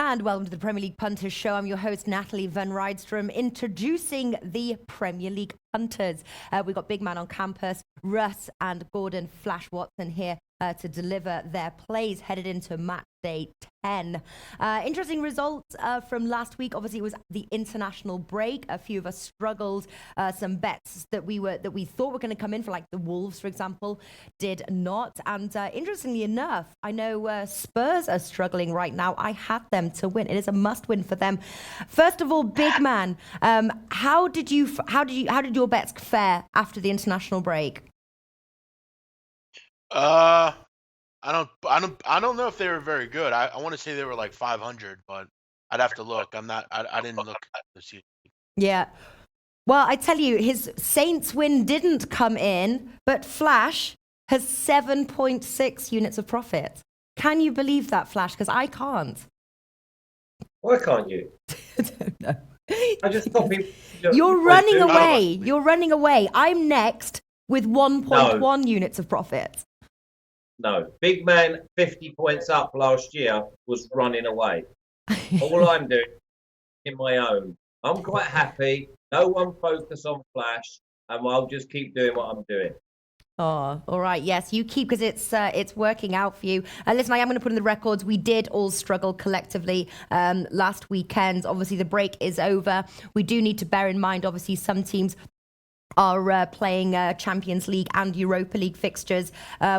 And welcome to the Premier League Punters show. I'm your host, Natalie Van Rijdstrom, introducing the Premier League Punters. We've got Big Man on campus, Russ and Gordon Flash Watson here to deliver their plays headed into Matchday 10. Interesting results from last week. Obviously, it was the international break. A few of us struggled. Some bets that we thought were going to come in for, like the Wolves, for example, did not. And interestingly enough, I know Spurs are struggling right now. I had them to win. It is a must-win for them. First of all, Big Man, how did your bets fare after the international break? I don't know if they were very good. I want to say they were like 500, but I'd have to look. I didn't look this year. Yeah. Well, I tell you, his Saints win didn't come in, but Flash has 7.6 units of profit. Can you believe that, Flash? Because I can't. Why can't you? I don't know. I just thought people... You're running away. You're running away. I'm next with 1.1 units of profit. No. Big Man, 50 points up last year, was running away. All I'm doing in my own. I'm quite happy. No one focus on Flash, and I'll just keep doing what I'm doing. Oh, all right. Yes, you keep, because it's working out for you. Listen, I am going to put in the records. We did all struggle collectively last weekend. Obviously, the break is over. We do need to bear in mind, obviously, some teams are playing Champions League and Europa League fixtures,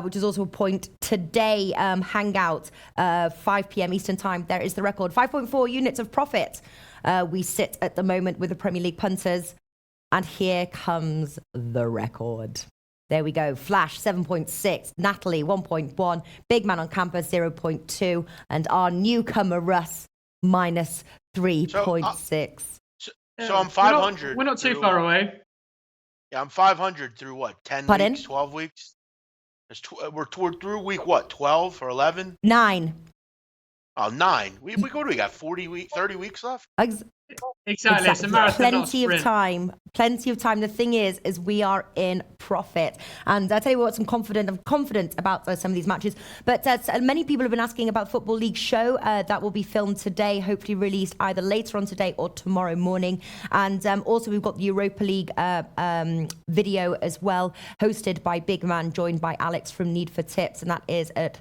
which is also a point today. Hangout, 5 p.m. Eastern time. There is the record. 5.4 units of profit. We sit at the moment with the Premier League Punters. And here comes the record. There we go. Flash, 7.6. Natalie, 1.1. Big Man on campus, 0.2. And our newcomer, Russ, minus 3.6. So I'm 500. We're not too far away. Yeah, I'm 500 through what? 10 Pardon? weeks, 12 weeks? We're through week what? 12 or 11? 9. Oh, 9. We got 30 weeks left. Exactly. It's a marathon, Plenty of time. Plenty of time. The thing is we are in profit. And I tell you what, I'm confident about some of these matches. But many people have been asking about Football League show that will be filmed today, hopefully released either later on today or tomorrow morning. And also we've got the Europa League video as well, hosted by Big Man, joined by Alex from Need for Tips. And that is at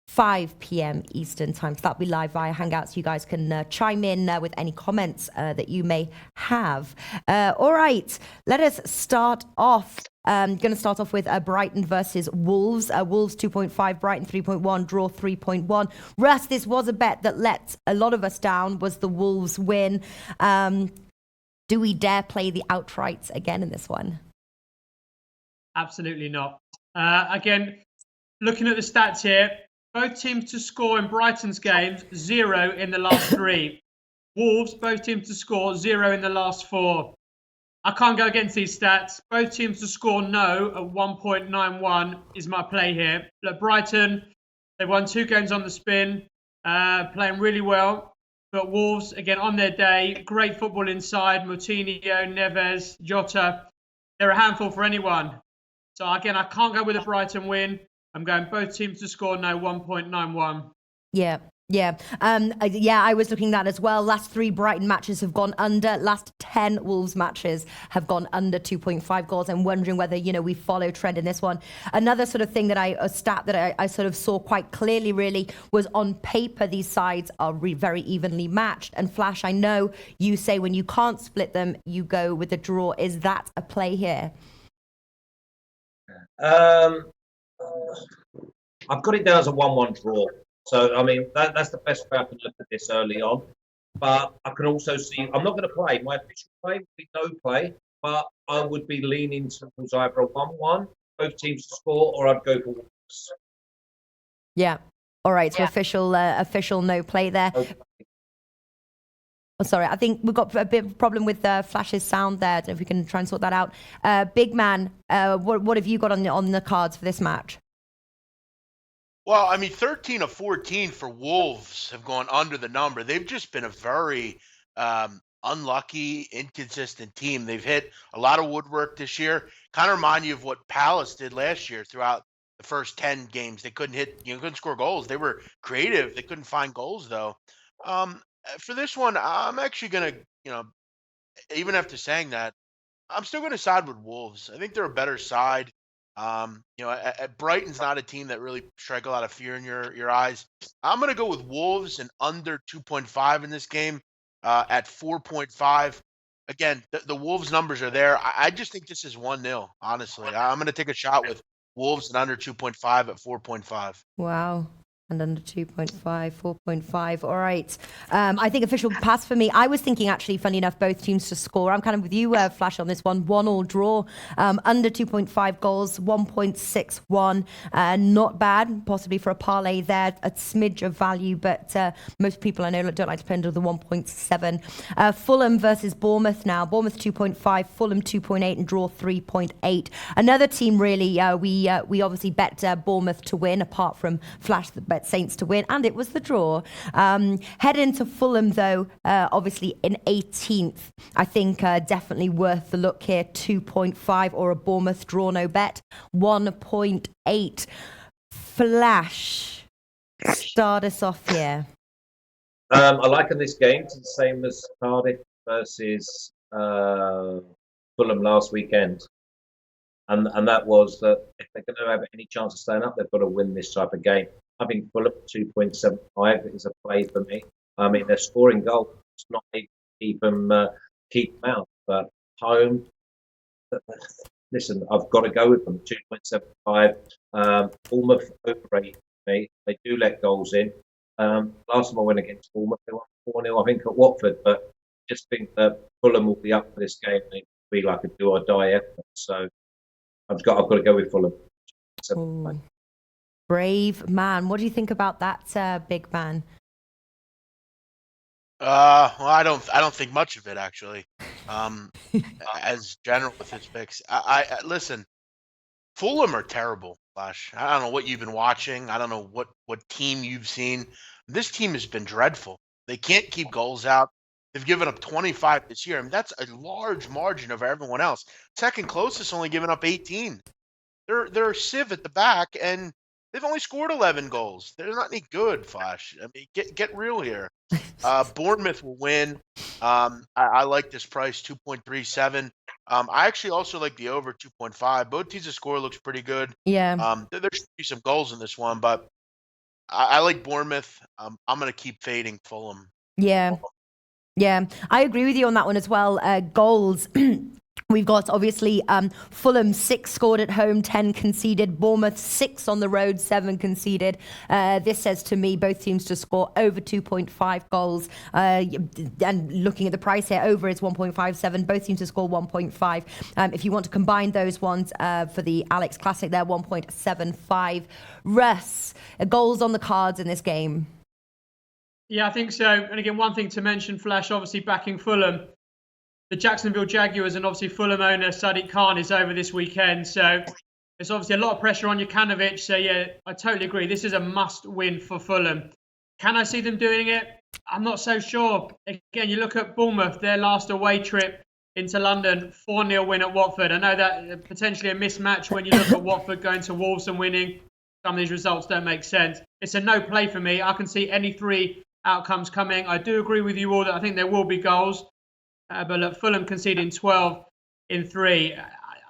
5 p.m. Eastern time. So that'll be live via Hangouts. You guys can chime in with any comments that you may have. All right, let us start off. Going to start off with Brighton versus Wolves. Wolves 2.5, Brighton 3.1, draw 3.1. Russ, this was a bet that let a lot of us down, was the Wolves win. Do we dare play the outrights again in this one? Absolutely not. Again, looking at the stats here, both teams to score in Brighton's games, 0 in the last 3. Wolves, both teams to score, 0 in the last 4. I can't go against these stats. Both teams to score no at 1.91 is my play here. Look, Brighton, they've won 2 games on the spin, playing really well. But Wolves, again, on their day, great football inside. Moutinho, Neves, Jota, they're a handful for anyone. So again, I can't go with a Brighton win. I'm going both teams to score no, 1.91. Yeah. I was looking at that as well. Last 3 Brighton matches have gone under. Last 10 Wolves matches have gone under 2.5 goals. I'm wondering whether, we follow trend in this one. Another sort of thing that a stat that I sort of saw quite clearly really was on paper, these sides are very evenly matched. And Flash, I know you say when you can't split them, you go with the draw. Is that a play here? I've got it down as a 1-1 draw. So, I mean, that's the best way I can look at this early on. But I can also see, I'm not going to play. My official play would be no play, but I would be leaning towards either a 1-1, both teams to score, or I'd go for Wolves. Yeah. All right. So official no play there. Okay. Oh, sorry, I think we've got a bit of a problem with Flash's sound there. I don't know if we can try and sort that out. Big Man, what have you got on the cards for this match? Well, I mean, 13 of 14 for Wolves have gone under the number. They've just been a very unlucky, inconsistent team. They've hit a lot of woodwork this year. Kind of remind you of what Palace did last year throughout the first 10 games. They couldn't score goals. They were creative. They couldn't find goals, though. For this one, I'm actually gonna, even after saying that, I'm still gonna side with Wolves. I think they're a better side. Brighton's not a team that really strike a lot of fear in your eyes. I'm gonna go with Wolves and under 2.5 in this game at 4.5. Again, the Wolves numbers are there. I just think this is 1-0, honestly. I'm gonna take a shot with Wolves and under 2.5 at 4.5. Wow. And under 2.5, 4.5. All right. I think official pass for me. I was thinking, actually, funny enough, both teams to score. I'm kind of with you, Flash, on this one. 1-1 draw. Under 2.5 goals, 1.61. Not bad, possibly for a parlay there. A smidge of value, but most people I know don't like to play under the 1.7. Fulham versus Bournemouth now. Bournemouth 2.5, Fulham 2.8, and draw 3.8. Another team, really, we obviously bet Bournemouth to win, apart from Flash that bet Saints to win, and it was the draw. Head into Fulham, though, obviously in 18th. I think definitely worth the look here. 2.5 or a Bournemouth draw, no bet. 1.8. Flash, start us off here. I like in this game. It's the same as Cardiff versus Fulham last weekend. And that was that if they're going to have any chance of staying up, they've got to win this type of game. I think Fulham 2.75 is a play for me. I mean, they're scoring goals. It's not able to keep them out. But home, listen, I've got to go with them. 2.75. Bournemouth overrated me. They do let goals in. Last time I went against Bournemouth, they won 4-0, I think, at Watford. But I just think that Fulham will be up for this game. It will be like a do or die effort. So I've got to go with Fulham. Brave man. What do you think about that, big man? Well, I don't think much of it, actually. As general with his picks, I listen. Fulham are terrible, Flash. I don't know what you've been watching. I don't know what team you've seen. This team has been dreadful. They can't keep goals out. They've given up 25 this year. I mean, that's a large margin over everyone else. Second closest only given up 18. They're a sieve at the back, and they've only scored 11 goals. They're not any good, Flash. I mean, get real here. Bournemouth will win. I like this price, 2.37. I actually also like the over 2.5. Both teams' score looks pretty good. Yeah. There should be some goals in this one, but I like Bournemouth. I'm going to keep fading Fulham. Yeah. Yeah, I agree with you on that one as well. Goals. We've got, obviously, Fulham 6 scored at home, 10 conceded. Bournemouth 6 on the road, 7 conceded. This says to me both teams to score over 2.5 goals. And looking at the price here, over is 1.57. Both teams to score 1.5. If you want to combine those ones for the Alex Classic there, 1.75. Russ, goals on the cards in this game. Yeah, I think so. And again, one thing to mention, Flash, obviously backing Fulham. The Jacksonville Jaguars and obviously Fulham owner Sadiq Khan is over this weekend. So there's obviously a lot of pressure on Jokanovic. So yeah, I totally agree. This is a must win for Fulham. Can I see them doing it? I'm not so sure. Again, you look at Bournemouth, their last away trip into London, 4-0 win at Watford. I know that potentially a mismatch when you look at Watford going to Wolves and winning. Some of these results don't make sense. It's a no play for me. I can see any 3 outcomes coming. I do agree with you all that I think there will be goals. But look, Fulham conceding 12 in 3.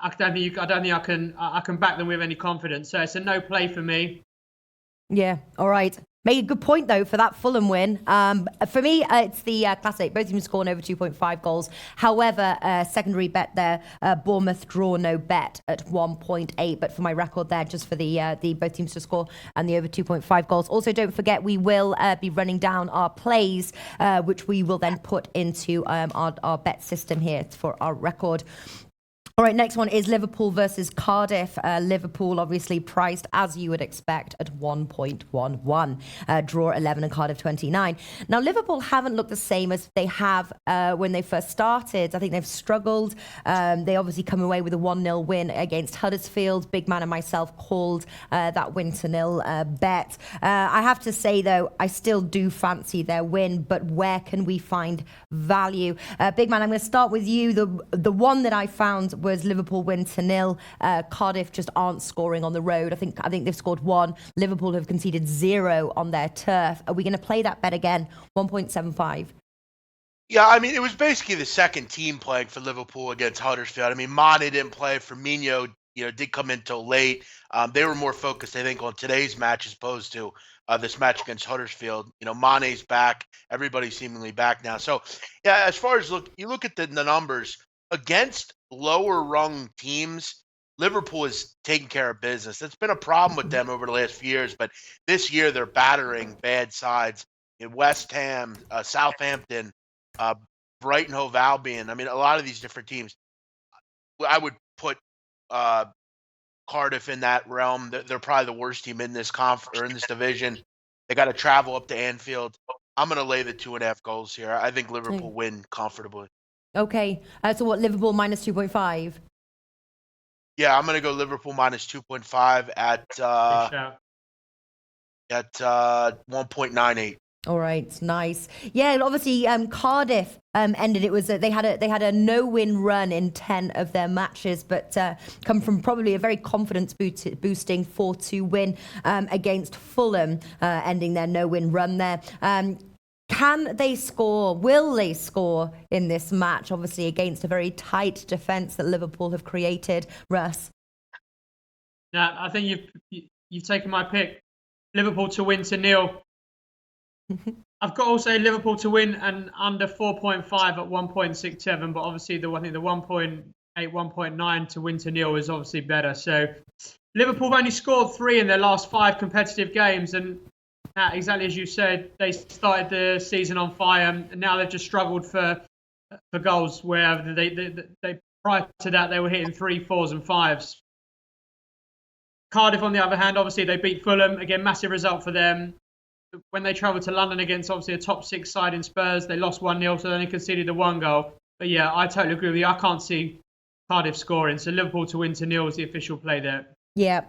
I don't think I can back them with any confidence. So it's a no play for me. Yeah. All right. Made a good point, though, for that Fulham win. For me, it's the classic. Both teams scoring over 2.5 goals. However, secondary bet there, Bournemouth draw, no bet at 1.8. But for my record there, just for the both teams to score and the over 2.5 goals. Also, don't forget, we will be running down our plays, which we will then put into our bet system here for our record. All right, next one is Liverpool versus Cardiff. Liverpool obviously priced as you would expect at 1.11. Draw 11 and Cardiff 29. Now, Liverpool haven't looked the same as they have when they first started. I think they've struggled. They obviously come away with a 1-0 win against Huddersfield. Big man and myself called that win to nil bet. I have to say, though, I still do fancy their win, but where can we find value? Big man, I'm going to start with you. The one that I found was Liverpool win to 0. Cardiff just aren't scoring on the road. I think they've scored 1. Liverpool have conceded 0 on their turf. Are we going to play that bet again? 1.75. Yeah, I mean, it was basically the second team playing for Liverpool against Huddersfield. I mean, Mane didn't play. Firmino, did come in till late. They were more focused, I think, on today's match as opposed to this match against Huddersfield. Mane's back. Everybody's seemingly back now. So, yeah, as far as you look at the numbers against lower rung teams, Liverpool is taking care of business. That's been a problem with them over the last few years, but this year they're battering bad sides in West Ham, Southampton, Brighton, Hove Albion. I mean, a lot of these different teams. I would put Cardiff in that realm. They're probably the worst team in this in this division. They got to travel up to Anfield. I'm going to lay the 2.5 goals here. I think Liverpool win comfortably. Okay. So what? Liverpool minus 2.5. Yeah, I'm going to go Liverpool minus 2.5 at 1.98. All right, nice. Yeah, and obviously Cardiff ended. It was they had a no-win run in 10 of their matches, but come from probably a very confidence-boosting 4-2 win against Fulham, ending their no-win run there. Can they score? Will they score in this match? Obviously against a very tight defence that Liverpool have created. Russ. Yeah, I think you've taken my pick. Liverpool to win to 0. I've got also Liverpool to win and under 4.5 at 1.67, but obviously I think the 1.8, 1.9 to win to 0 is obviously better. So Liverpool have only scored 3 in their last 5 competitive games, and exactly as you said, they started the season on fire, and now they've just struggled for goals. Where they prior to that they were hitting 3, 4s, and 5s. Cardiff, on the other hand, obviously they beat Fulham again, massive result for them. When they travelled to London against obviously a top 6 side in Spurs, they lost 1-0, so then they conceded the 1 goal. But yeah, I totally agree with you. I can't see Cardiff scoring, so Liverpool to win to 0 is the official play there. Yeah.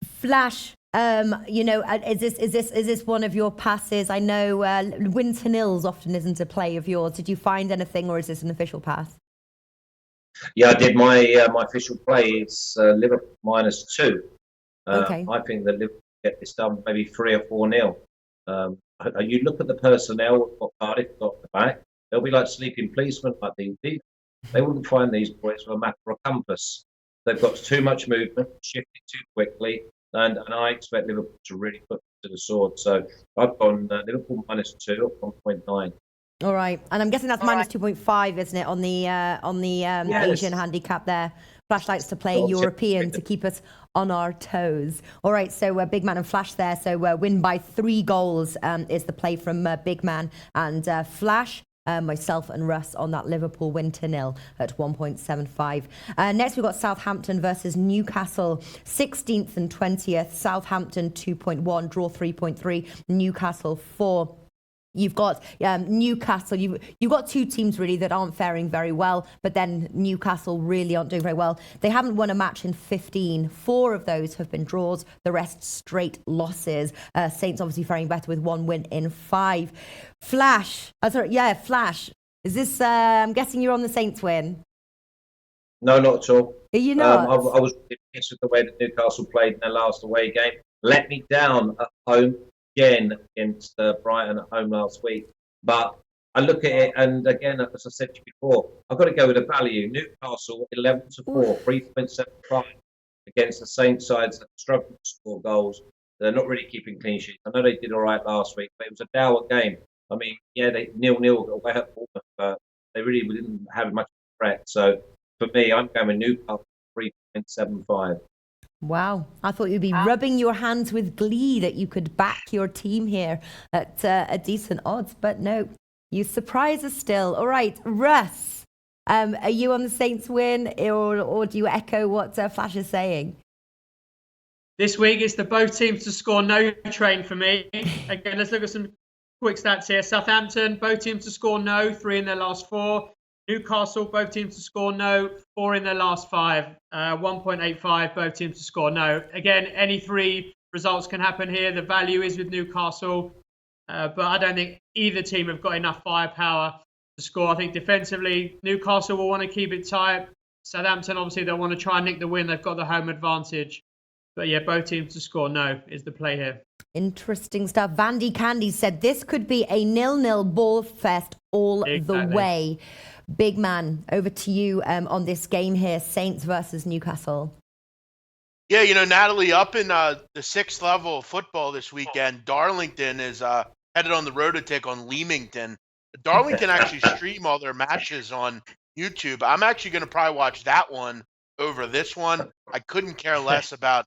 Flash, is this one of your passes? I know win to 0s often isn't a play of yours. Did you find anything, or is this an official pass? Yeah, I did my official play. It's Liverpool -2. Okay. I think that Liverpool get this done maybe 3 or 4-0. You look at the personnel what Cardiff got at the back, they'll be like sleeping policemen, like they wouldn't find these boys with a map or a compass. They've got too much movement, shifted too quickly, and I expect Liverpool to really put to the sword. So I've gone Liverpool -2 at 1.9. All right, and I'm guessing that's minus 2.5, isn't it, on the Yes. Asian handicap there? Flash likes to play European to keep us on our toes. All right, so Big Man and Flash there. So win by 3 goals is the play from Big Man and Flash. Myself and Russ on that Liverpool win to 0 at 1.75. Next, we've got Southampton versus Newcastle, 16th and 20th. Southampton 2.1, draw 3.3. Newcastle 4. You've got Newcastle. You've got 2 teams really that aren't faring very well, but then Newcastle really aren't doing very well. They haven't won a match in 15. 4 of those have been draws. The rest straight losses. Saints obviously faring better with 1 win in 5. Flash. Flash. Is this? I'm guessing you're on the Saints win. No, not at all. Are you not? I was impressed with the way that Newcastle played in their last away game. Let me down at home again against Brighton at home last week. But I look at it, and again, as I said to you before, I've got to go with the value. Newcastle 11-4, 3.75 against the Saints sides that struggle to score goals. They're not really keeping clean sheets. I know they did all right last week, but it was a dour game. I mean, yeah, they 0-0 away at Bournemouth, but they really didn't have much threat. So for me, I'm going with Newcastle 3.75. Wow. I thought you'd be rubbing your hands with glee that you could back your team here at a decent odds, but no, you surprise us still. All right, Russ, are you on the Saints win, or do you echo what Flash is saying? This week, it's the both teams to score no train for me. Again, let's look at some quick stats here. Southampton, both teams to score no, 3 in their last 4. Newcastle, both teams to score no, 4 in their last 5. 1.85, both teams to score no. Again, any 3 results can happen here. The value is with Newcastle, but I don't think either team have got enough firepower to score. I think defensively, Newcastle will want to keep it tight. Southampton, obviously, they'll want to try and nick the win. They've got the home advantage. But yeah, both teams to score, no, is the play here. Interesting stuff. Vandy Candy said this could be a 0-0 ball fest all the way. Big man, over to you on this game here, Saints versus Newcastle. Yeah, Natalie, up in the 6th level of football this weekend, Darlington is headed on the road to take on Leamington. Darlington actually stream all their matches on YouTube. I'm actually going to probably watch that one over this one. I couldn't care less about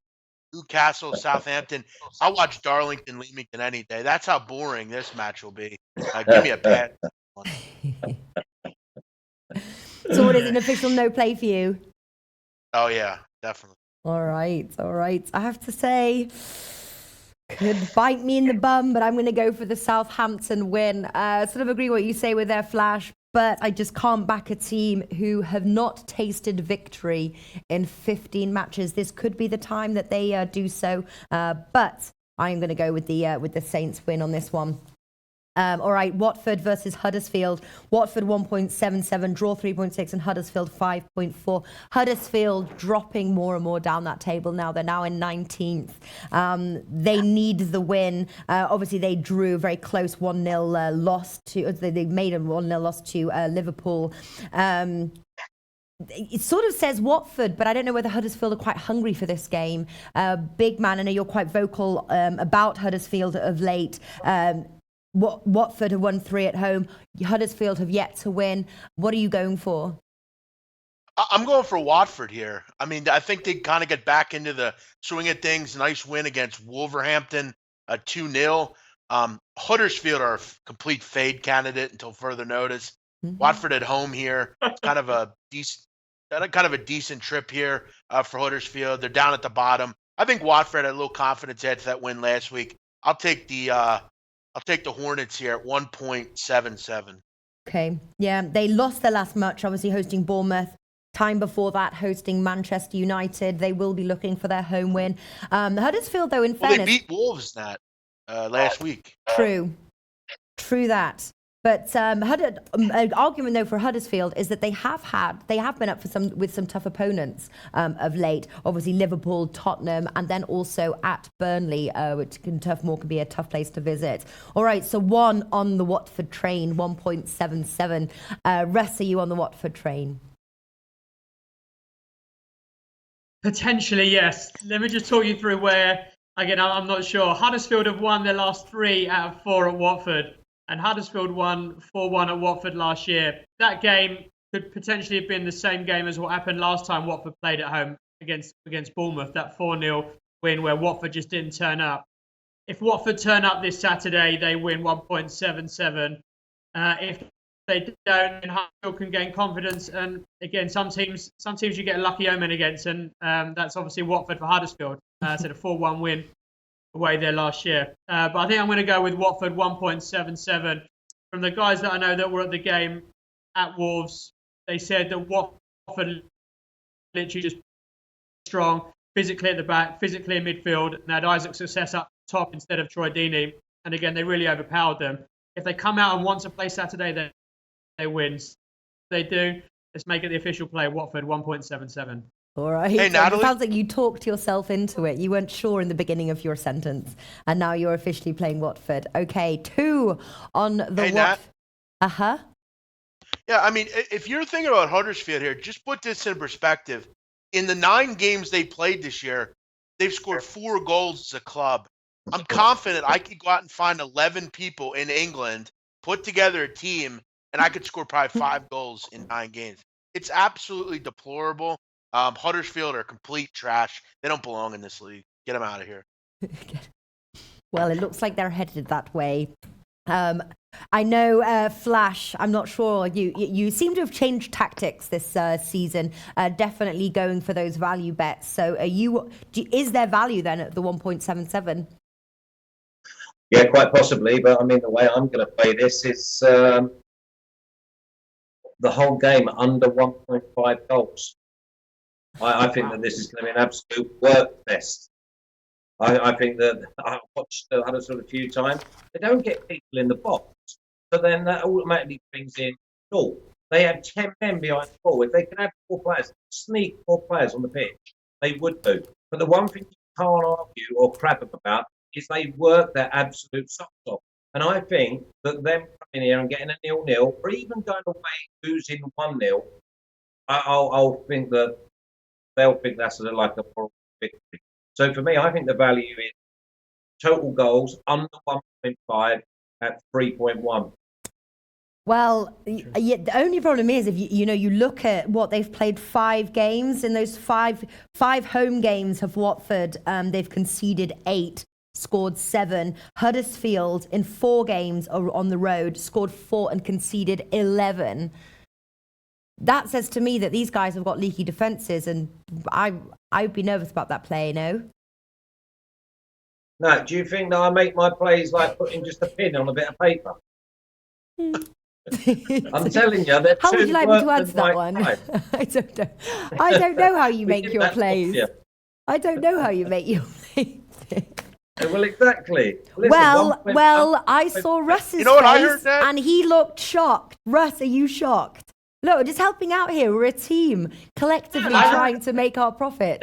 Newcastle, Southampton. I'll watch Darlington, Leamington any day. That's how boring this match will be. Give me a bet. So what is an official no play for you? Oh, yeah, definitely. All right. I have to say, could bite me in the bum, but I'm going to go for the Southampton win. Sort of agree what you say with their Flash, but I just can't back a team who have not tasted victory in 15 matches. This could be the time that they do so, but I am going to go with the Saints win on this one. All right, Watford versus Huddersfield. Watford 1.77, draw 3.6, and Huddersfield 5.4. Huddersfield dropping more and more down that table now. They're now in 19th. They need the win. Obviously, they drew a very close 1-0 loss to. They made a 1-0 loss to Liverpool. It sort of says Watford, but I don't know whether Huddersfield are quite hungry for this game. Big man, I know you're quite vocal about Huddersfield of late. Watford have won 3 at home. Huddersfield have yet to win. What are you going for? I'm going for Watford here. I mean, I think they kind of get back into the swing of things. Nice win against Wolverhampton, 2-0. Huddersfield are a complete fade candidate until further notice. Mm-hmm. Watford at home here. It's kind of a decent trip here for Huddersfield. They're down at the bottom. I think Watford had a little confidence edge that win last week. I'll take the Hornets here at 1.77. Okay. Yeah, they lost their last match, obviously hosting Bournemouth. Time before that, hosting Manchester United. They will be looking for their home win. Huddersfield, though, in fairness... they beat Wolves last week. True that. But an argument, though, for Huddersfield is that they have been up with some tough opponents of late. Obviously, Liverpool, Tottenham, and then also at Burnley, which can be a tough place to visit. All right, so one on the Watford train, 1.77. Russ, are you on the Watford train? Potentially, yes. Let me just talk you through where, again, I'm not sure. Huddersfield have won their last 3 out of 4 at Watford. And Huddersfield won 4-1 at Watford last year. That game could potentially have been the same game as what happened last time Watford played at home against Bournemouth, that 4-0 win where Watford just didn't turn up. If Watford turn up this Saturday, they win 1.77. If they don't, then Huddersfield can gain confidence. And again, some teams you get a lucky omen against, and that's obviously Watford for Huddersfield. So the 4-1 win away there last year. But I think I'm going to go with Watford 1.77. From the guys that I know that were at the game at Wolves, they said that Watford literally just strong, physically at the back, physically in midfield, and had Isaac's success up top instead of Troy Deeney. And again, they really overpowered them. If they come out and want to play Saturday, they win. If they do, let's make it the official play. Watford 1.77. All right. Hey, Natalie. It sounds like you talked yourself into it. You weren't sure in the beginning of your sentence, and now you're officially playing Watford. Okay, 2 on the Nat. Uh-huh. Yeah, I mean, if you're thinking about Huddersfield here, just put this in perspective. In the 9 games they played this year, they've scored 4 goals as a club. I'm confident I could go out and find 11 people in England, put together a team, and I could score probably 5 goals in 9 games. It's absolutely deplorable. Huddersfield are complete trash. They don't belong in this league. Get them out of here. Well, it looks like they're headed that way. I know, Flash, I'm not sure. You seem to have changed tactics this season, definitely going for those value bets. So is there value then at the 1.77? Yeah, quite possibly. But I mean, the way I'm going to play this is the whole game under 1.5 goals. I think that this is going to be an absolute work fest. I think that I've watched Huddersfield a few times. They don't get people in the box, but then that automatically brings in goal. They have 10 men behind the ball. If they can have 4 players, sneak 4 players on the pitch, they would do. But the one thing you can't argue or crap about is they work their absolute socks off. And I think that them coming here and getting a 0-0, or even going away losing 1-0, I'll think that they'll think that's like a moral victory. So for me, I think the value is total goals under 1.5 at 3.1. Well, yeah, the only problem is if you look at what they've played 5 games. In those five home games of Watford, they've conceded 8, scored 7. Huddersfield in 4 games on the road scored 4 and conceded 11. That says to me that these guys have got leaky defences, and I'd be nervous about that play. No. No, do you think that I make my plays like putting just a pin on a bit of paper? I'm telling you, how would you like me to answer that one? I don't know. I don't know how you make your plays. I don't know how you make your plays. Well, exactly. Listen, well, I saw Russ's face, and he looked shocked. Russ, are you shocked? Look, we're just helping out here. We're a team, collectively trying to make our profit.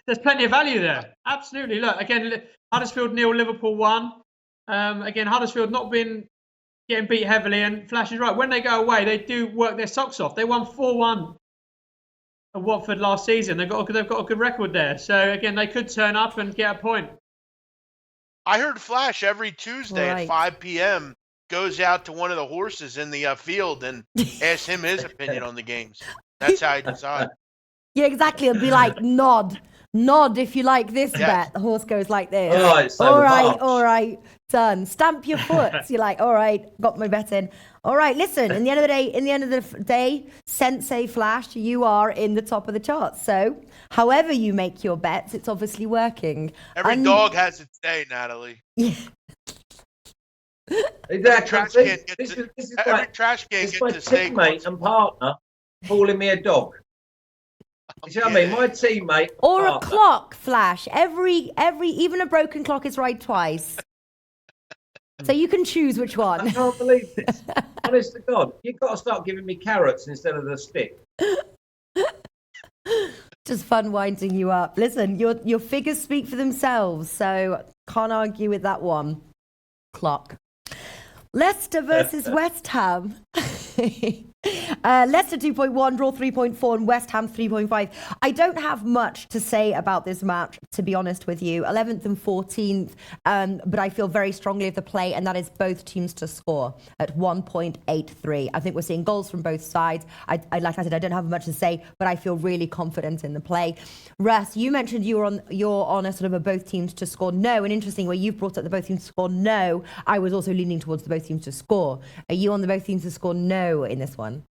There's plenty of value there. Absolutely. Look, again, Huddersfield 0, Liverpool 1. Again, Huddersfield not been getting beat heavily, and Flash is right. When they go away, they do work their socks off. They won 4-1 at Watford last season. They've got a good record there. So again, they could turn up and get a point. I heard Flash every Tuesday at 5 p.m. goes out to one of the horses in the field and asks him his opinion on the games. That's how I decide. Yeah, exactly. It'll be like nod if you like this bet. The horse goes like this. All right, done. Stamp your foot. So you're like, all right, got my bet in. All right, listen. In the end of the day, Sensei Flash, you are in the top of the charts. So, however you make your bets, it's obviously working. Every dog has its day, Natalie. Yeah. Exactly. Every trash can gets my to say teammate and partner calling me a dog. You see what I mean? My teammate or a clock, Flash. Every even a broken clock is right twice. So you can choose which one. I can't believe this. Honest to God, you've got to start giving me carrots instead of the stick. Just fun winding you up. Listen, your figures speak for themselves, so can't argue with that one. Clock. Leicester versus West Ham. Leicester 2.1, draw 3.4, and West Ham 3.5. I don't have much to say about this match, to be honest with you. 11th and 14th, but I feel very strongly of the play, and that is both teams to score at 1.83. I think we're seeing goals from both sides. Like I said, I don't have much to say, but I feel really confident in the play. Russ, you mentioned you're on a sort of a both teams to score no, and interesting where you've brought up the both teams to score no. I was also leaning towards the both teams to score. Are you on the both teams to score no in this one?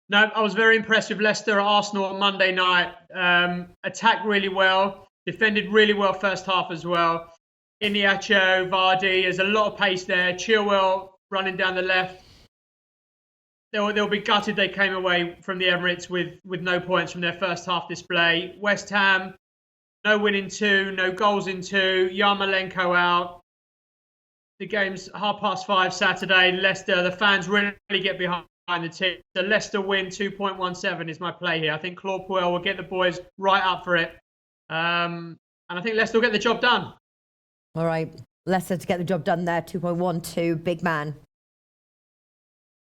No, I was very impressed with Leicester at Arsenal on Monday night. Attacked really well, defended really well first half as well. Iniacho, Vardy, there's a lot of pace there. Chilwell running down the left. They'll be gutted they came away from the Emirates with no points from their first half display. West Ham, no win in 2, no goals in 2. Yarmolenko out. The game's 5:30 Saturday. Leicester, the fans really get behind the team. The Leicester win 2.17 is my play here. I think Claude Puel will get the boys right up for it. And I think Leicester will get the job done. All right. Leicester to get the job done there. 2.12. Big man.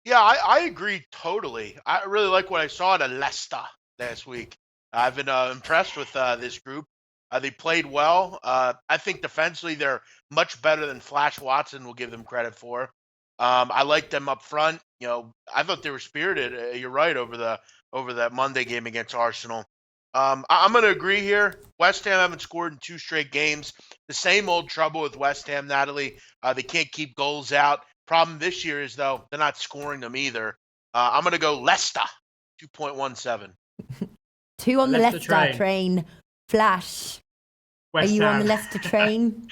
Yeah, I agree totally. I really like what I saw at Leicester last week. I've been impressed with this group. They played well. I think defensively they're much better than Flash Watson will give them credit for. I like them up front. You know, I thought they were spirited. You're right over that Monday game against Arsenal. I'm going to agree here. West Ham haven't scored in 2 straight games. The same old trouble with West Ham, Natalie. They can't keep goals out. Problem this year is, though, they're not scoring them either. I'm going to go Leicester, 2.17. 2 on the Leicester train. Flash. West Are you Ham. on the Leicester train?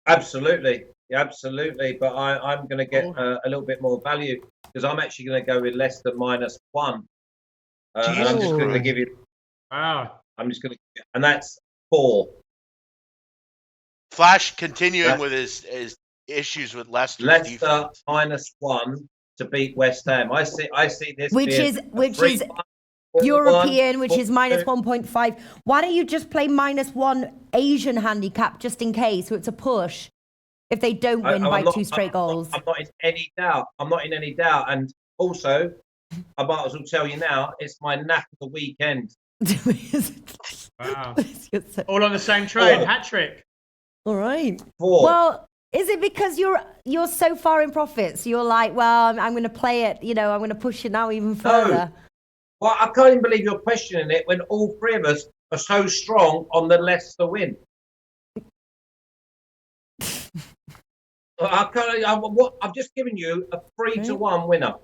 Absolutely. Yeah, absolutely. But I'm going to get a little bit more value because I'm actually going to go with Leicester -1. And I'm just going to give you. Wow. I'm just going to, and that's 4. Flash continuing with his issues with Leicester's Leicester defense. -1 to beat West Ham. I see this Which being is a which 3-1, is 4-1, European, which is 4-2. -1.5. Why don't you just play -1 Asian handicap just in case, so it's a push if they don't win by 2 straight goals? I'm not in any doubt. I'm not in any doubt. And also, I might as well tell you now, it's my knack of the weekend. Wow. All on the same train, hat trick. All right. 4. Well, is it because you're so far in profit? So you're like, well, I'm going to play it. I'm going to push it now even further. Well, I can't even believe you're questioning it when all 3 of us are so strong on the Leicester win. I've just given you a 3-1 winner.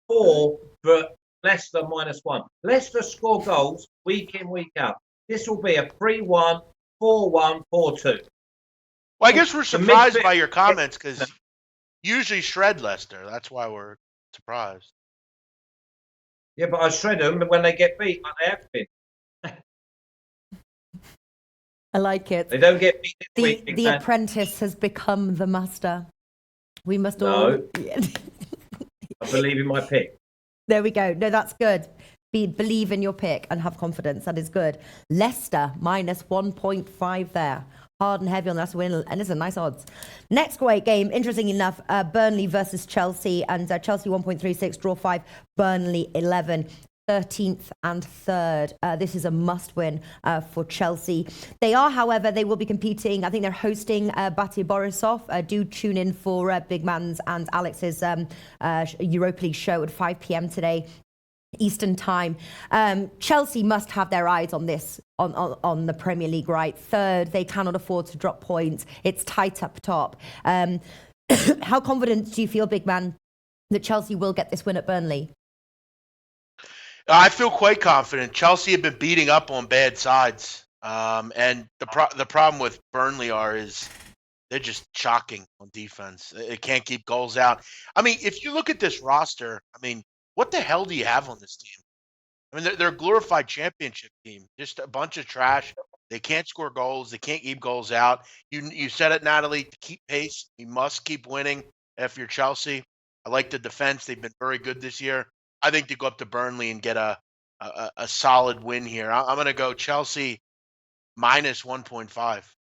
4 for Leicester -1. Leicester score goals week in, week out. This will be a 3-1, 4-1, 4-2. Well, I guess we're surprised by your comments because usually shred Leicester. That's why we're surprised. Yeah, but I shred them when they get beat, like they have been. I like it. They don't get beat this week. The apprentice has become the master. We must all. No. I believe in my pick. There we go. No, that's good. Believe in your pick and have confidence. That is good. Leicester -1.5 there. Hard and heavy on that win, and it's a nice odds. Next great game, interesting enough, Burnley versus Chelsea, and Chelsea 1.36, draw 5, Burnley 11. 13th and 3rd. This is a must-win for Chelsea. They are, however, they will be competing. I think they're hosting Bate Borisov. Do tune in for Big Man's and Alex's Europa League show at 5 p.m. today, Eastern time. Chelsea must have their eyes on this, on the Premier League, right? 3rd, they cannot afford to drop points. It's tight up top. How confident do you feel, Big Man, that Chelsea will get this win at Burnley? I feel quite confident. Chelsea have been beating up on bad sides, and the problem with Burnley is they're just shocking on defense. They can't keep goals out. I mean, if you look at this roster, I mean, what the hell do you have on this team? I mean, they're a glorified championship team, just a bunch of trash. They can't score goals. They can't keep goals out. You said it, Natalie. To keep pace, you must keep winning. If you're Chelsea, I like the defense. They've been very good this year. I think they go up to Burnley and get a solid win here. I'm going to go Chelsea -1.5,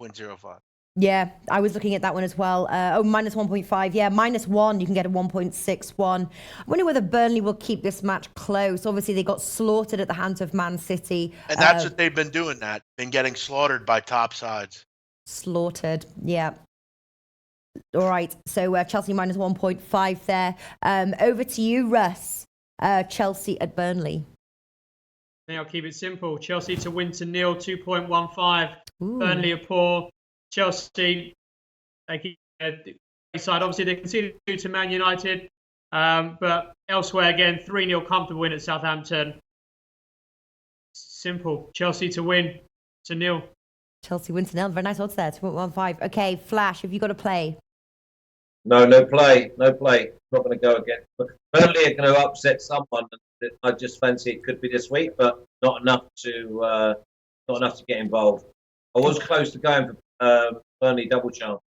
2.05. Yeah, I was looking at that one as well. -1.5. Yeah, -1, you can get a 1.61. I wonder whether Burnley will keep this match close. Obviously, they got slaughtered at the hands of Man City. And that's what they've been doing, been getting slaughtered by top sides. Slaughtered, yeah. All right, so Chelsea -1.5 there. Over to you, Russ. Chelsea at Burnley. I think I'll keep it simple. Chelsea to win to 0, 2.15. Ooh. Burnley are poor. Chelsea, they keep side. Obviously, they conceded 2 to Man United. But elsewhere, again, 3-0 comfortable win at Southampton. Simple. Chelsea to win to 0. Chelsea win to 0. Very nice odds there, 2.15. Okay, Flash, have you got to play? No play. Not going to go again. Burnley are going to upset someone. I just fancy it could be this week, but not enough to get involved. I was close to going for Burnley double chance.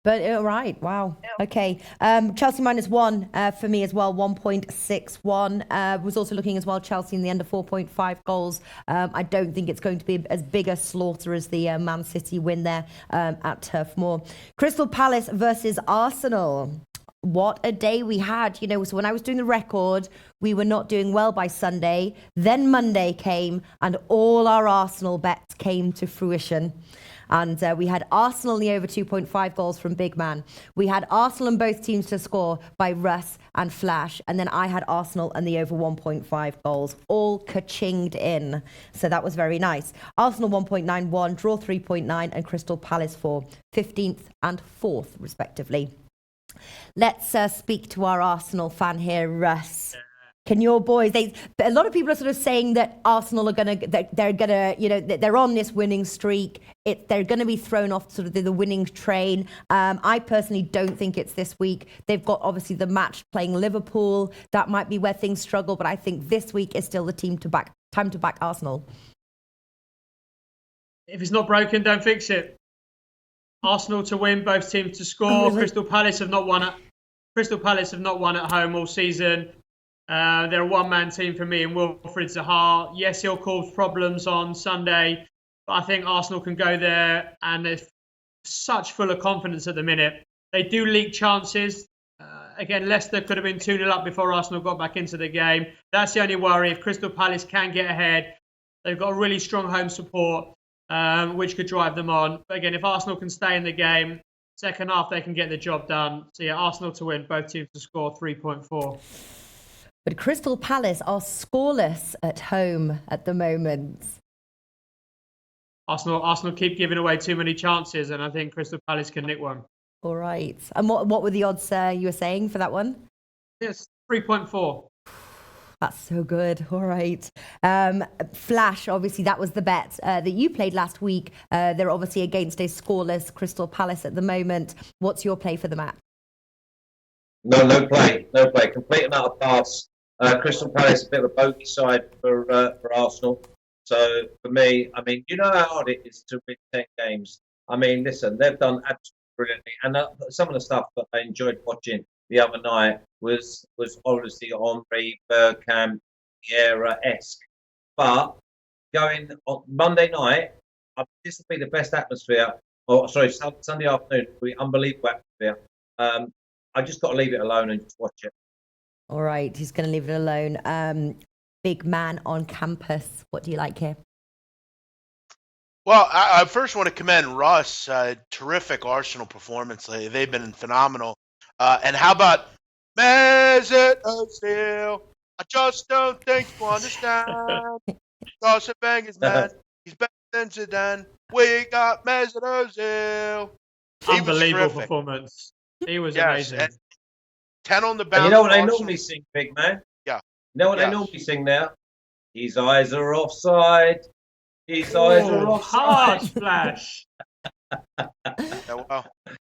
But all right, wow. Okay, Chelsea -1 for me as well, 1.61. Was also looking as well, Chelsea in the under 4.5 goals. I don't think it's going to be as big a slaughter as the Man City win there at Turf Moor. Crystal Palace versus Arsenal. What a day we had. So when I was doing the record, we were not doing well by Sunday. Then Monday came and all our Arsenal bets came to fruition. And we had Arsenal in the over 2.5 goals from Big Man. We had Arsenal and both teams to score by Russ and Flash. And then I had Arsenal and the over 1.5 goals, all ka-chinged in. So that was very nice. Arsenal 1.91, draw 3.9, and Crystal Palace 4, 15th and 4th, respectively. Let's speak to our Arsenal fan here, Russ. Can your boys? A lot of people are sort of saying that Arsenal are they're on this winning streak. They're gonna be thrown off sort of the winning train. I personally don't think it's this week. They've got obviously the match playing Liverpool. That might be where things struggle, but I think this week is still the time to back Arsenal. If it's not broken, don't fix it. Arsenal to win, both teams to score. Oh, really? Crystal Palace have not won at home all season. They're a one-man team for me, and Wilfried Zaha. Yes, he'll cause problems on Sunday, but I think Arsenal can go there, and they're such full of confidence at the minute. They do leak chances. Again, Leicester could have been 2-0 up before Arsenal got back into the game. That's the only worry. If Crystal Palace can get ahead, they've got a really strong home support, which could drive them on. But again, if Arsenal can stay in the game, second half they can get the job done. So yeah, Arsenal to win, both teams to score 3.4. But Crystal Palace are scoreless at home at the moment. Arsenal keep giving away too many chances, and I think Crystal Palace can nick one. All right. And what were the odds you were saying for that one? Yes, 3.4. That's so good. All right. Flash, obviously, that was the bet that you played last week. They're obviously against a scoreless Crystal Palace at the moment. What's your play for the match? No play. Complete and utter pass. Crystal Palace a bit of a bogey side for Arsenal. So for me, I mean, you know how hard it is to win 10 games. I mean, listen, they've done absolutely brilliantly, and some of the stuff that I enjoyed watching the other night was obviously Henry, Bergkamp, Vieira-esque. But going on Monday night, this will be the best atmosphere. Sunday afternoon will be unbelievable atmosphere. I just got to leave it alone and just watch it. All right, he's going to leave it alone. Big man on campus. What do you like here? Well, I first want to commend Russ. Terrific Arsenal performance. They've been phenomenal. And how about Mesut Ozil? I just don't think you understand. Arsene Wenger's man. He's better than Zidane. We got Mesut Ozil. Unbelievable performance. He was amazing. 10 on the bounce. And you know what they normally sing, big man? Yeah. You know what they normally sing now? His eyes are offside. His eyes are offside. Hard Flash.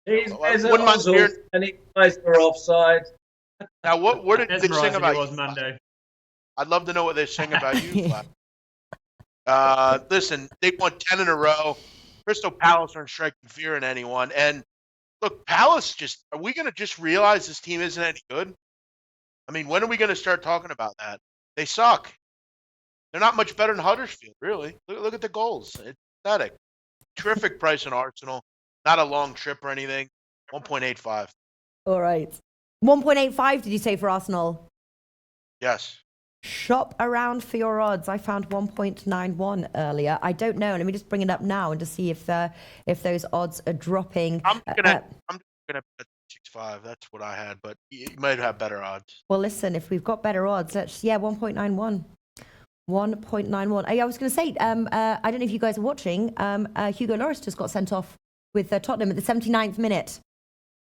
He's Ozil, and his eyes are offside. Now, what did they sing about you? Monday. I'd love to know what they sing about you, Flash. Listen, they won 10 in a row. Crystal Palace aren't striking fear in anyone. And look, Palace are we going to just realize this team isn't any good? I mean, when are we going to start talking about that? They suck. They're not much better than Huddersfield, really. Look at the goals. It's pathetic. Terrific price on Arsenal. Not a long trip or anything. 1.85. All right. 1.85 did you say for Arsenal? Yes. Shop around for your odds. I found 1.91 earlier. I don't know. Let me just bring it up now and to see if those odds are dropping. I'm gonna bet 6.5. That's what I had, but you might have better odds. Well, listen, if we've got better odds, 1.91. 1.91. I was going to say, I don't know if you guys are watching. Hugo Lloris just got sent off with Tottenham at the 79th minute.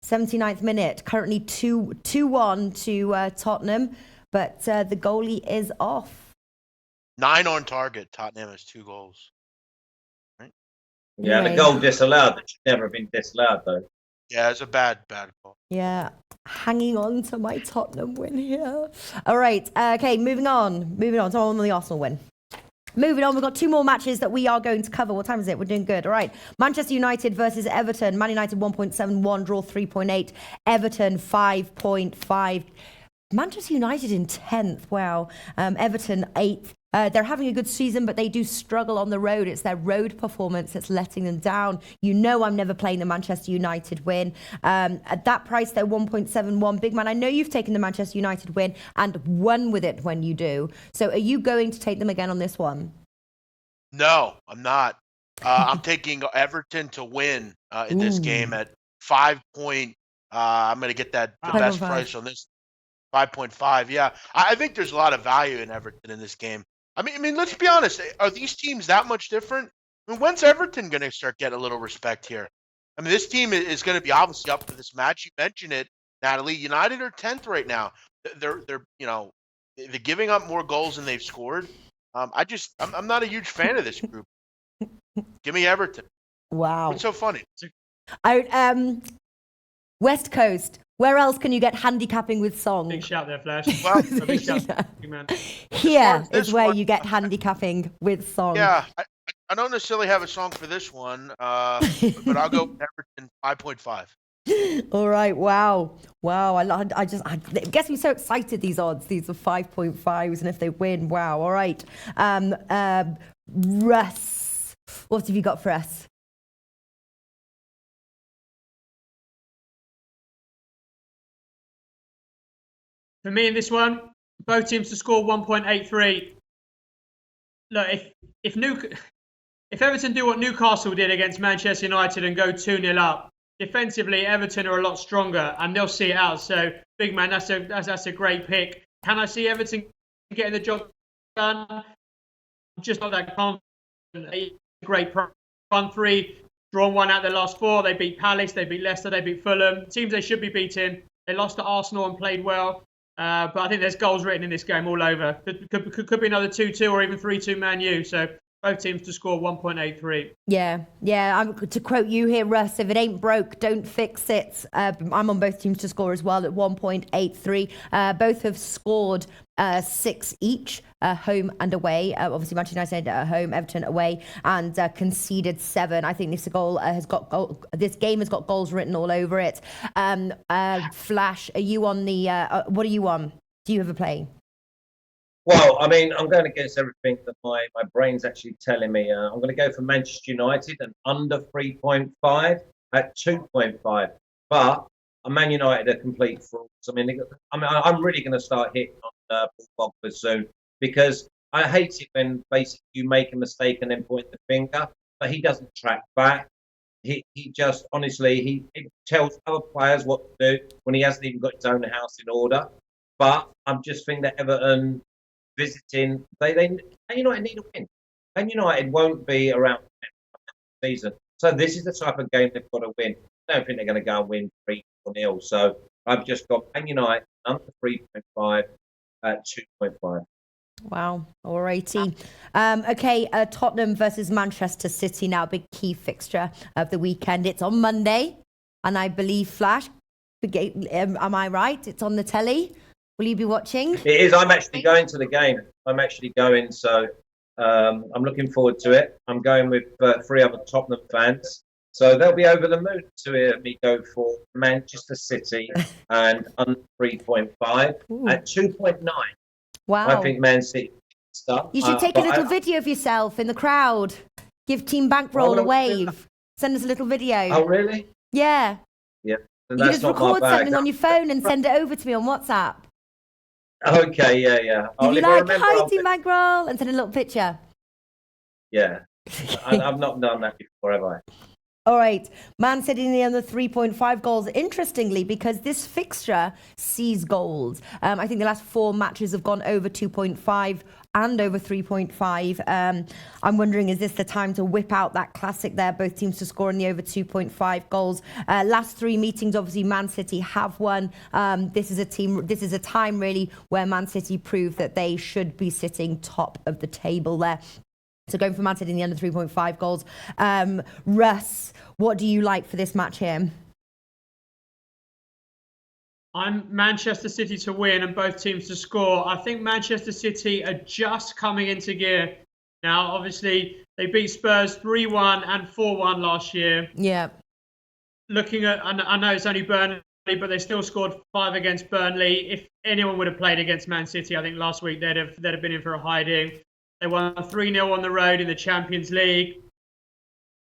79th minute. Currently 2-1 to Tottenham, but the goalie is off. 9 on target. Tottenham has 2 goals. Right? Yeah, the goal disallowed. That should never have been disallowed, though. Yeah, it's a bad goal. Yeah, hanging on to my Tottenham win here. All right, okay, moving on. So on the Arsenal win. Moving on, we've got 2 more matches that we are going to cover. What time is it? We're doing good. All right, Manchester United versus Everton. Man United 1.71, draw 3.8. Everton 5.5. Manchester United in 10th. Wow. Everton 8th. They're having a good season, but they do struggle on the road. It's their road performance that's letting them down. You know I'm never playing the Manchester United win. At that price, they're 1.71. Big man, I know you've taken the Manchester United win and won with it when you do. So are you going to take them again on this one? No, I'm not. I'm taking Everton to win in this game at 5 point. I'm going to get the best price on this. 5.5. Yeah, I think there's a lot of value in Everton in this game. I mean, let's be honest. Are these teams that much different? I mean, when's Everton going to start getting a little respect here? I mean, this team is going to be obviously up for this match. You mentioned it, Natalie. United are 10th right now. They're giving up more goals than they've scored. I'm not a huge fan of this group. Give me Everton. Wow. What's so funny? West Coast. Where else can you get handicapping with song? Big shout there, Flash. Well, big shout, man. Here is where you get handicapping with song. Yeah, I don't necessarily have a song for this one, but I'll go with Everton 5.5. All right. Wow. I guess we're so excited. These odds. These are 5.5s, and if they win, wow. All right. Russ, what have you got for us? For me in this one, both teams to score 1.83. Look, if Everton do what Newcastle did against Manchester United and go 2-0 up, defensively Everton are a lot stronger and they'll see it out. So, big man, that's a great pick. Can I see Everton getting the job done? I'm just not that confident. A great front three, drawn one out their last four. They beat Palace, they beat Leicester, they beat Fulham. Teams they should be beating. They lost to Arsenal and played well. But I think there's goals written in this game all over. Could be another 2-2 or even 3-2 Man U. So both teams to score 1.83. Yeah. To quote you here, Russ, if it ain't broke, don't fix it. I'm on both teams to score as well at 1.83. Both have scored 6 each, home and away. Obviously, Manchester United at home, Everton away, and conceded 7. I think this game has got goals written all over it. Flash, are you on the? What are you on? Do you have a play? Well, I mean, I'm going against everything that my brain's actually telling me. I'm going to go for Manchester United and under 3.5 at 2.5. But Man United are complete frauds. I mean, I'm really going to start hitting on Paul Pogba soon, because I hate it when basically you make a mistake and then point the finger, but he doesn't track back. He just, honestly, he tells other players what to do when he hasn't even got his own house in order. But I'm just thinking that Everton visiting, Man United need a win. Man United won't be around the season. So this is the type of game they've got to win. I don't think they're going to go and win 3-0. So I've just got Man United under 3.5 at 2.5. Wow. All righty. Okay, Tottenham versus Manchester City now, big key fixture of the weekend. It's on Monday, and I believe, Flash, am I right? It's on the telly. Will you be watching? It is. I'm actually going to the game. So I'm looking forward to it. I'm going with 3 other Tottenham fans. So they'll be over the moon to hear me go for Manchester City and under 3.5 at 2.9. Wow. I think Man City stuff. You should take a little video of yourself in the crowd. Give Team Bankroll a wave. Send us a little video. Oh, really? Yeah. Yeah. You just record something on your phone and send it over to me on WhatsApp. Okay, yeah. You'd be like, hi, Team Bankroll, and send a little picture. Yeah. I've not done that before, have I? All right. Man City in the under 3.5 goals. Interestingly, because this fixture sees goals. I think the last 4 matches have gone over 2.5 and over 3.5. I'm wondering, is this the time to whip out that classic there? Both teams to score in the over 2.5 goals. Last 3 meetings, obviously, Man City have won. This is a time really where Man City prove that they should be sitting top of the table there. So going for Man City in the under 3.5 goals. Russ, what do you like for this match here? I'm Manchester City to win and both teams to score. I think Manchester City are just coming into gear now. Obviously, they beat Spurs 3-1 and 4-1 last year. Yeah. Looking at, I know it's only Burnley, but they still scored 5 against Burnley. If anyone would have played against Man City, I think last week they'd have been in for a hiding. They won 3-0 on the road in the Champions League.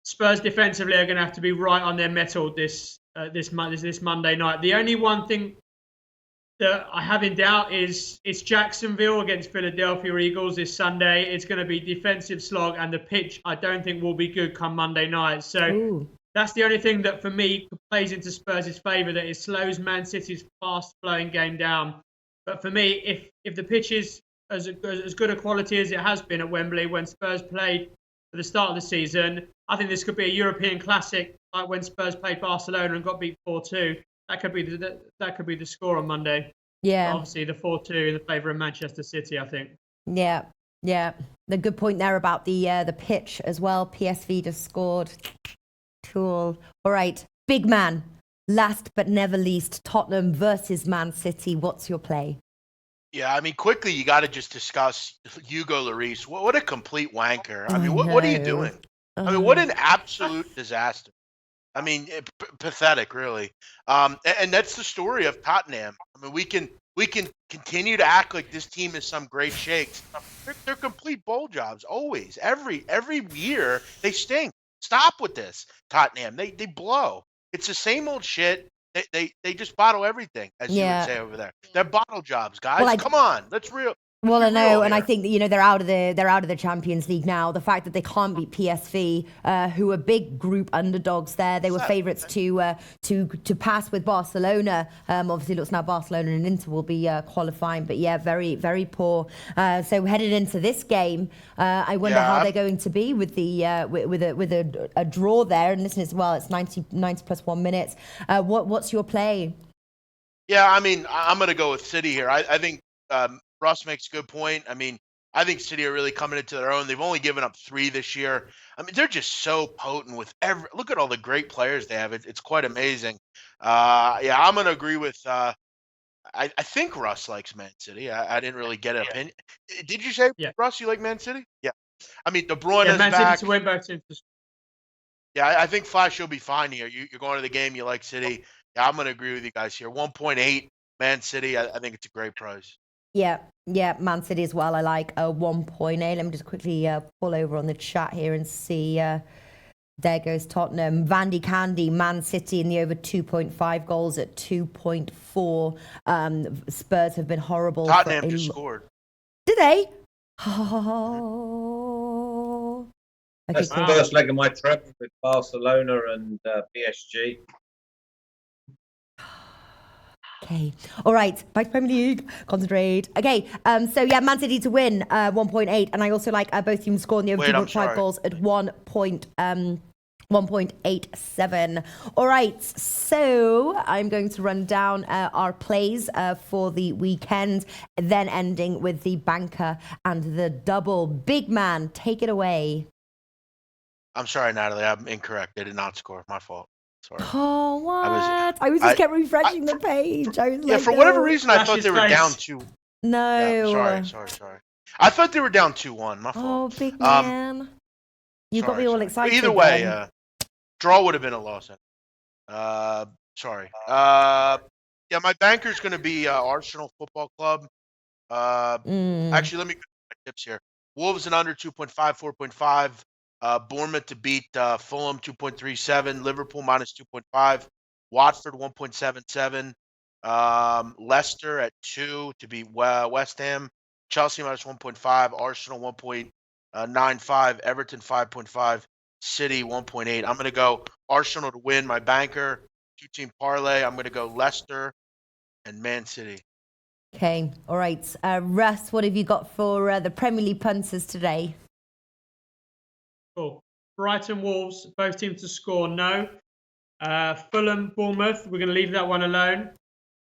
Spurs defensively are going to have to be right on their mettle this Monday night. The only one thing that I have in doubt is it's Jacksonville against Philadelphia Eagles this Sunday. It's going to be defensive slog, and the pitch I don't think will be good come Monday night. So that's the only thing that for me plays into Spurs' favour, that it slows Man City's fast-flowing game down. But for me, if the pitch is as good a quality as it has been at Wembley when Spurs played at the start of the season, I think this could be a European classic, like when Spurs played Barcelona and got beat 4-2. That could be the score on Monday. Yeah. But obviously, the 4-2 in the favour of Manchester City, I think. Yeah. The good point there about the pitch as well. PSV just scored. Cool. All right, big man. Last but never least, Tottenham versus Man City. What's your play? Yeah, I mean, quickly, you got to just discuss Hugo Lloris. What a complete wanker. I I mean, what are you know. doing? I mean, what an absolute disaster. I mean, pathetic, really. And that's the story of Tottenham. I mean, we can continue to act like this team is some great shakes. They're complete bowl jobs always. Every year they stink. Stop with this, Tottenham. They blow. It's the same old shit. They just bottle everything, as you would Yeah. say over there. They're bottle jobs, guys. Well, Come on, let's Well, be I know, real and I here. think that they're out of the Champions League now. The fact that they can't beat PSV, who are big group underdogs there, they were favourites to pass with Barcelona. Obviously, it looks now Barcelona and Inter will be qualifying, but yeah, very very poor. So headed into this game, I wonder how they're going to be with the with a draw there. And listen, as well, it's 90 plus 1 minute. What's your play? Yeah, I mean, I'm going to go with City here. I think Russ makes a good point. I mean, I think City are really coming into their own. They've only given up 3 this year. I mean, they're just so potent with look at all the great players they have. It's quite amazing. Yeah, I'm going to agree with. I think Russ likes Man City. I didn't really get an opinion. Did you say, Yeah. Russ, you like Man City? Yeah. I mean, De Bruyne Yeah, is Man back. City to win, both teams to score. Yeah, I think Flash, you'll be fine here. You're going to the game. You like City. Yeah, I'm going to agree with you guys here. 1.8 Man City. I think it's a great price. Yeah, Man City as well. I like 1.8. Let me just quickly pull over on the chat here and see. There goes Tottenham. Vandy Candy, Man City in the over 2.5 goals at 2.4. Spurs have been horrible. Tottenham just scored. Did they? Oh. Okay, That's cool. the first leg of my trip with Barcelona and PSG. Okay. All right. Back to Premier League. Concentrate. Okay. So yeah, Man City to win 1.8, and I also like both teams scoring the over 2.5 goals at 1.87. All right. So I'm going to run down our plays for the weekend, then ending with the banker and the double. Big man, take it away. I'm sorry, Natalie. I'm incorrect. They did not score. My fault. Sorry. Oh, what? I was just kept refreshing the page. I was for whatever reason, I thought they were down 2. No. Yeah, sorry. I thought they were down 2-1. My fault. Oh, big man. You got me all excited. Either way, draw would have been a loss. Sorry. Yeah, my banker's going to be Arsenal Football Club. Actually, let me get my tips here. Wolves and under 2.5, 4.5. Bournemouth to beat Fulham 2.37, Liverpool minus 2.5, Watford 1.77, Leicester at 2 to beat West Ham, Chelsea minus 1.5, Arsenal 1.95, Everton 5.5, City 1.8. I'm going to go Arsenal to win my banker, 2-team parlay. I'm going to go Leicester and Man City. Okay, all right. Russ, what have you got for the Premier League punters today? Cool. Brighton, Wolves, both teams to score, no. Fulham, Bournemouth, we're going to leave that one alone.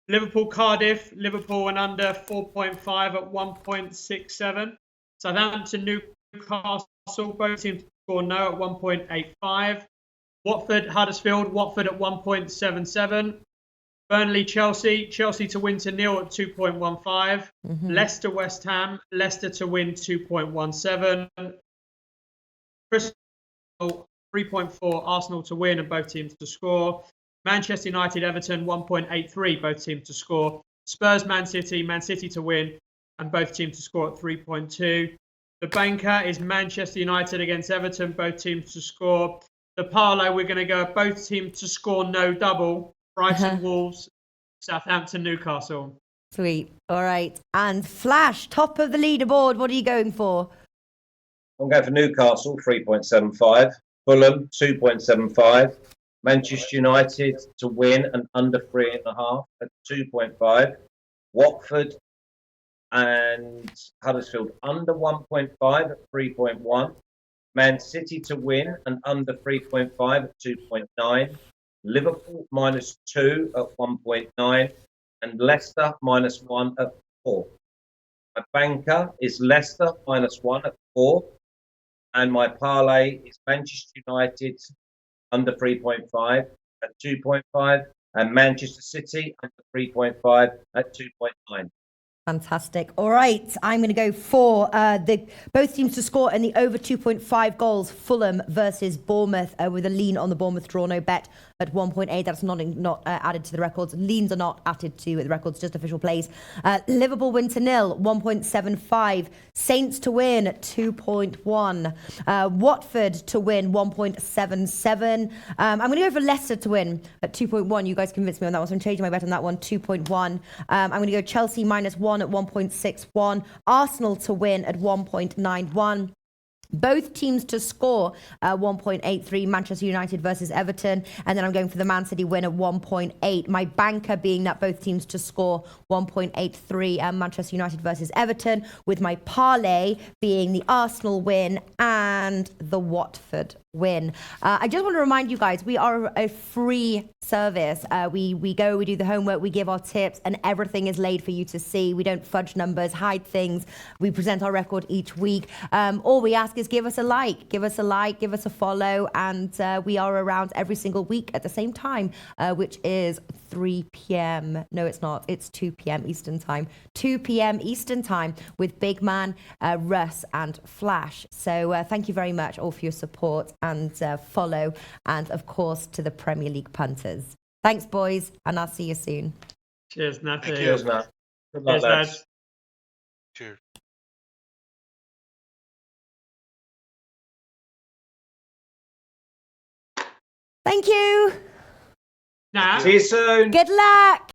Liverpool, Cardiff, Liverpool and under 4.5 at 1.67. Southampton, Newcastle, both teams to score, no, at 1.85. Watford, Huddersfield, Watford at 1.77. Burnley, Chelsea to win to nil at 2.15. Leicester, West Ham, Leicester to win 2.17. Crystal 3.4, Arsenal to win and both teams to score. Manchester United, Everton 1.83, both teams to score. Spurs, Man City to win and both teams to score at 3.2. The banker is Manchester United against Everton, both teams to score. The parlay, we're going to go both teams to score, no double. Brighton, Wolves, Southampton, Newcastle. Sweet. All right. And Flash, top of the leaderboard. What are you going for? I'm going for Newcastle, 3.75. Fulham, 2.75. Manchester United to win and under 3.5 at 2.5. Watford and Huddersfield under 1.5 at 3.1. Man City to win and under 3.5 at 2.9. Liverpool minus 2 at 1.9. And Leicester minus 1 at 4. My banker is Leicester minus 1 at 4. And my parlay is Manchester United under 3.5 at 2.5 and Manchester City under 3.5 at 2.9. Fantastic. All right, I'm going to go for both teams to score in the over 2.5 goals. Fulham versus Bournemouth with a lean on the Bournemouth draw, no bet at 1.8. That's not added to the records. Leans are not added to the records, just official plays. Liverpool win to 0, 1.75. Saints to win, 2.1. Watford to win, 1.77. I'm going to go for Leicester to win at 2.1. You guys convinced me on that one, so I'm changing my bet on that one, 2.1. I'm going to go Chelsea -1 at 1.61. Arsenal to win at 1.91. Both teams to score 1.83, Manchester United versus Everton. And then I'm going for the Man City win at 1.8. My banker being that both teams to score 1.83, Manchester United versus Everton, with my parlay being the Arsenal win and the Watford win. I just want to remind you guys, we are a free service. We go, we do the homework, we give our tips, and everything is laid for you to see. We don't fudge numbers, hide things. We present our record each week. All we ask is give us a like, give us a follow, and we are around every single week at the same time, which is 3 p.m. No, it's not. It's 2 p.m. Eastern time. 2 p.m. Eastern time with Big Man, Russ, and Flash. So thank you very much all for your support and follow, and of course to the Premier League punters. Thanks, boys, and I'll see you soon. Cheers, Nathan. Cheers, Nat. Good luck, Cheers, lads. lads. Cheers. Thank you. Nah. See you soon. Good luck.